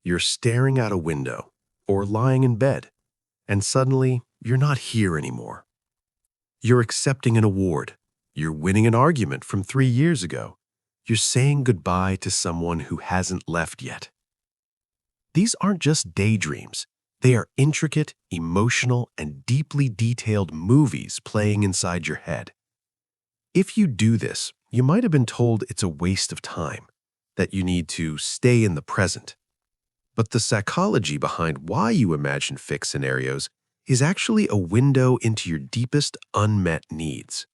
You're staring out a window or lying in bed, and suddenly you're not here anymore. You're accepting an award. You're winning an argument from 3 years ago. You're saying goodbye to someone who hasn't left yet. These aren't just daydreams. They are intricate, emotional, and deeply detailed movies playing inside your head. If you do this, you might have been told it's a waste of time, that you need to stay in the present. But the psychology behind why you imagine fixed scenarios is actually a window into your deepest unmet needs.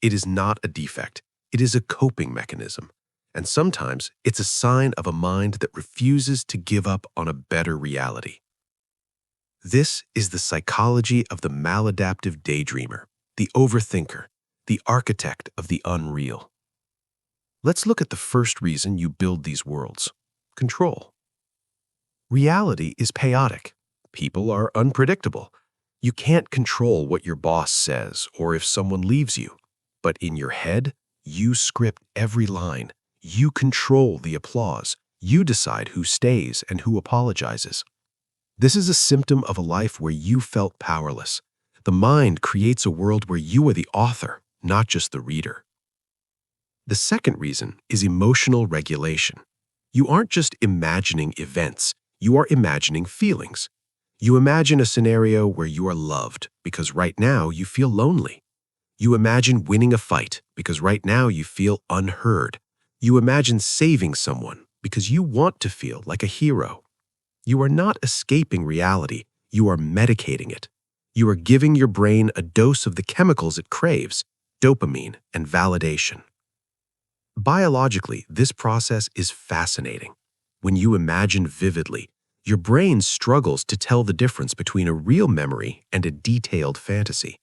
It is not a defect. It is a coping mechanism. And sometimes it's a sign of a mind that refuses to give up on a better reality. This is the psychology of the maladaptive daydreamer, the overthinker, the architect of the unreal. Let's look at the first reason you build these worlds: control. Reality is chaotic. People are unpredictable. You can't control what your boss says or if someone leaves you. But in your head, you script every line. You control the applause. You decide who stays and who apologizes. This is a symptom of a life where you felt powerless. The mind creates a world where you are the author, not just the reader. The second reason is emotional regulation. You aren't just imagining events. You are imagining feelings. You imagine a scenario where you are loved because right now you feel lonely. You imagine winning a fight because right now you feel unheard. You imagine saving someone because you want to feel like a hero. You are not escaping reality. You are medicating it. You are giving your brain a dose of the chemicals it craves: dopamine and validation. Biologically, this process is fascinating. When you imagine vividly, your brain struggles to tell the difference between a real memory and a detailed fantasy.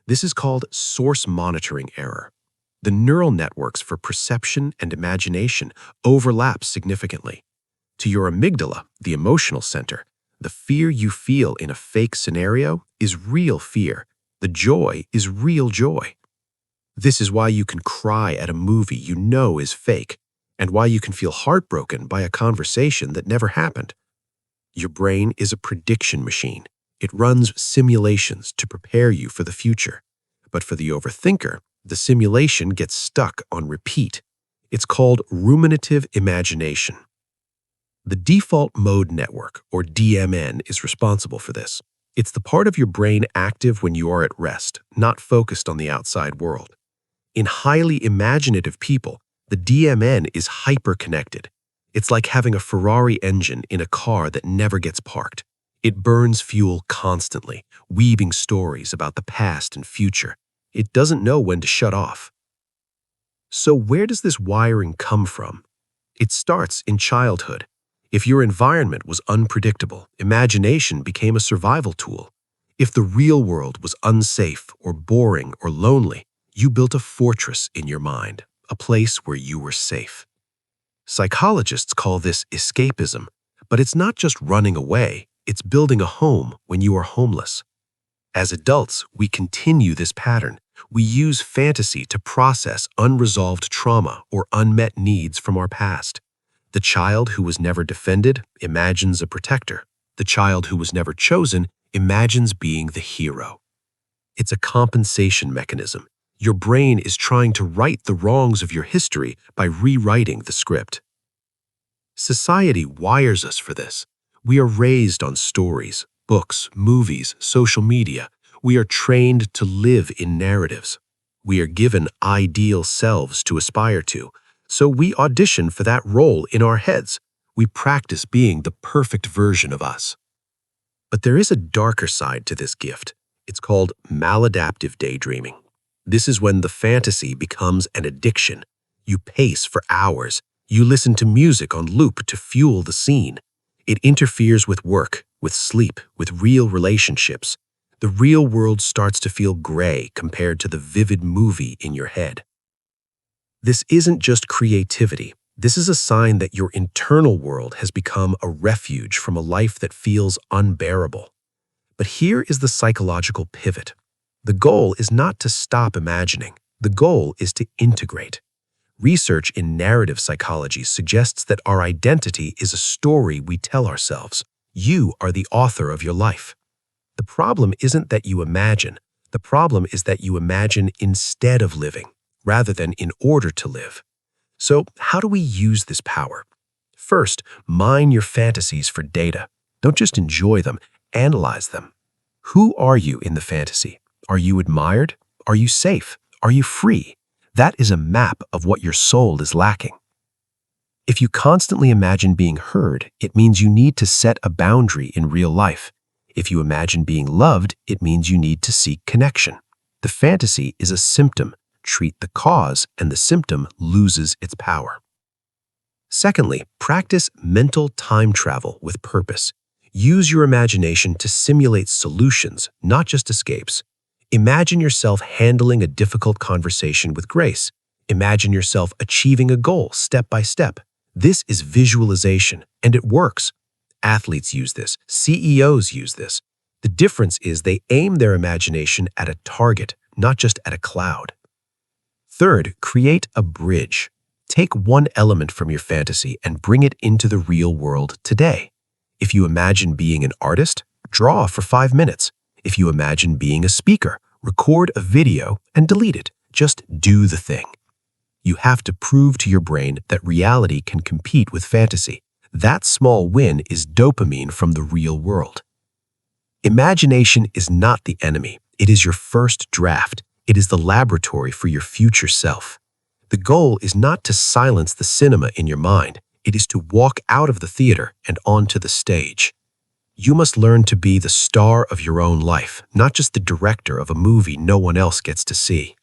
This is called source monitoring error. The neural networks for perception and imagination overlap significantly. To your amygdala, the emotional center, the fear you feel in a fake scenario is real fear. The joy is real joy. This is why you can cry at a movie you know is fake, and why you can feel heartbroken by a conversation that never happened. Your brain is a prediction machine. It runs simulations to prepare you for the future. But for the overthinker, the simulation gets stuck on repeat. It's called ruminative imagination. The default mode network, or DMN, is responsible for this. It's the part of your brain active when you are at rest, not focused on the outside world. In highly imaginative people, the DMN is hyper-connected. It's like having a Ferrari engine in a car that never gets parked. It burns fuel constantly, weaving stories about the past and future. It doesn't know when to shut off. So where does this wiring come from? It starts in childhood. If your environment was unpredictable, imagination became a survival tool. If the real world was unsafe or boring or lonely, you built a fortress in your mind, a place where you were safe. Psychologists call this escapism, but it's not just running away, it's building a home when you are homeless. As adults, we continue this pattern. We use fantasy to process unresolved trauma or unmet needs from our past. The child who was never defended imagines a protector. The child who was never chosen imagines being the hero. It's a compensation mechanism. Your brain is trying to right the wrongs of your history by rewriting the script. Society wires us for this. We are raised on stories, books, movies, social media. We are trained to live in narratives. We are given ideal selves to aspire to, so we audition for that role in our heads. We practice being the perfect version of us. But there is a darker side to this gift. It's called maladaptive daydreaming. This is when the fantasy becomes an addiction. You pace for hours. You listen to music on loop to fuel the scene. It interferes with work, with sleep, with real relationships. The real world starts to feel gray compared to the vivid movie in your head. This isn't just creativity. This is a sign that your internal world has become a refuge from a life that feels unbearable. But here is the psychological pivot. The goal is not to stop imagining. The goal is to integrate. Research in narrative psychology suggests that our identity is a story we tell ourselves. You are the author of your life. The problem isn't that you imagine. The problem is that you imagine instead of living, rather than in order to live. So, how do we use this power? First, mine your fantasies for data. Don't just enjoy them, analyze them. Who are you in the fantasy? Are you admired? Are you safe? Are you free? That is a map of what your soul is lacking. If you constantly imagine being heard, it means you need to set a boundary in real life. If you imagine being loved, it means you need to seek connection. The fantasy is a symptom. Treat the cause, and the symptom loses its power. Secondly, practice mental time travel with purpose. Use your imagination to simulate solutions, not just escapes. Imagine yourself handling a difficult conversation with grace. Imagine yourself achieving a goal step by step. This is visualization, and it works. Athletes use this. CEOs use this. The difference is they aim their imagination at a target, not just at a cloud. Third, create a bridge. Take one element from your fantasy and bring it into the real world today. If you imagine being an artist, draw for 5 minutes. If you imagine being a speaker, record a video and delete it. Just do the thing. You have to prove to your brain that reality can compete with fantasy. That small win is dopamine from the real world. Imagination is not the enemy. It is your first draft. It is the laboratory for your future self. The goal is not to silence the cinema in your mind. It is to walk out of the theater and onto the stage. You must learn to be the star of your own life, not just the director of a movie no one else gets to see.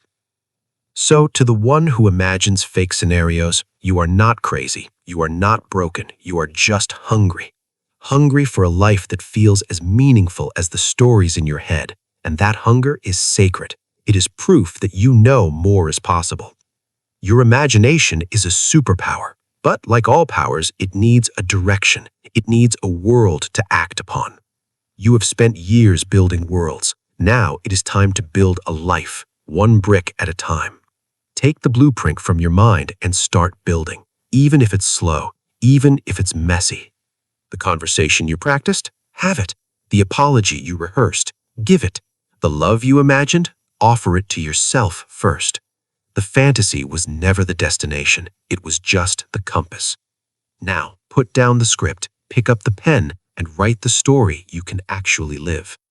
So, to the one who imagines fake scenarios, you are not crazy, you are not broken, you are just hungry. Hungry for a life that feels as meaningful as the stories in your head, and that hunger is sacred. It is proof that you know more is possible. Your imagination is a superpower, but like all powers, it needs a direction. It needs a world to act upon. You have spent years building worlds. Now it is time to build a life, one brick at a time. Take the blueprint from your mind and start building, even if it's slow, even if it's messy. The conversation you practiced? Have it. The apology you rehearsed? Give it. The love you imagined? Offer it to yourself first. The fantasy was never the destination. It was just the compass. Now, put down the script, pick up the pen, and write the story you can actually live.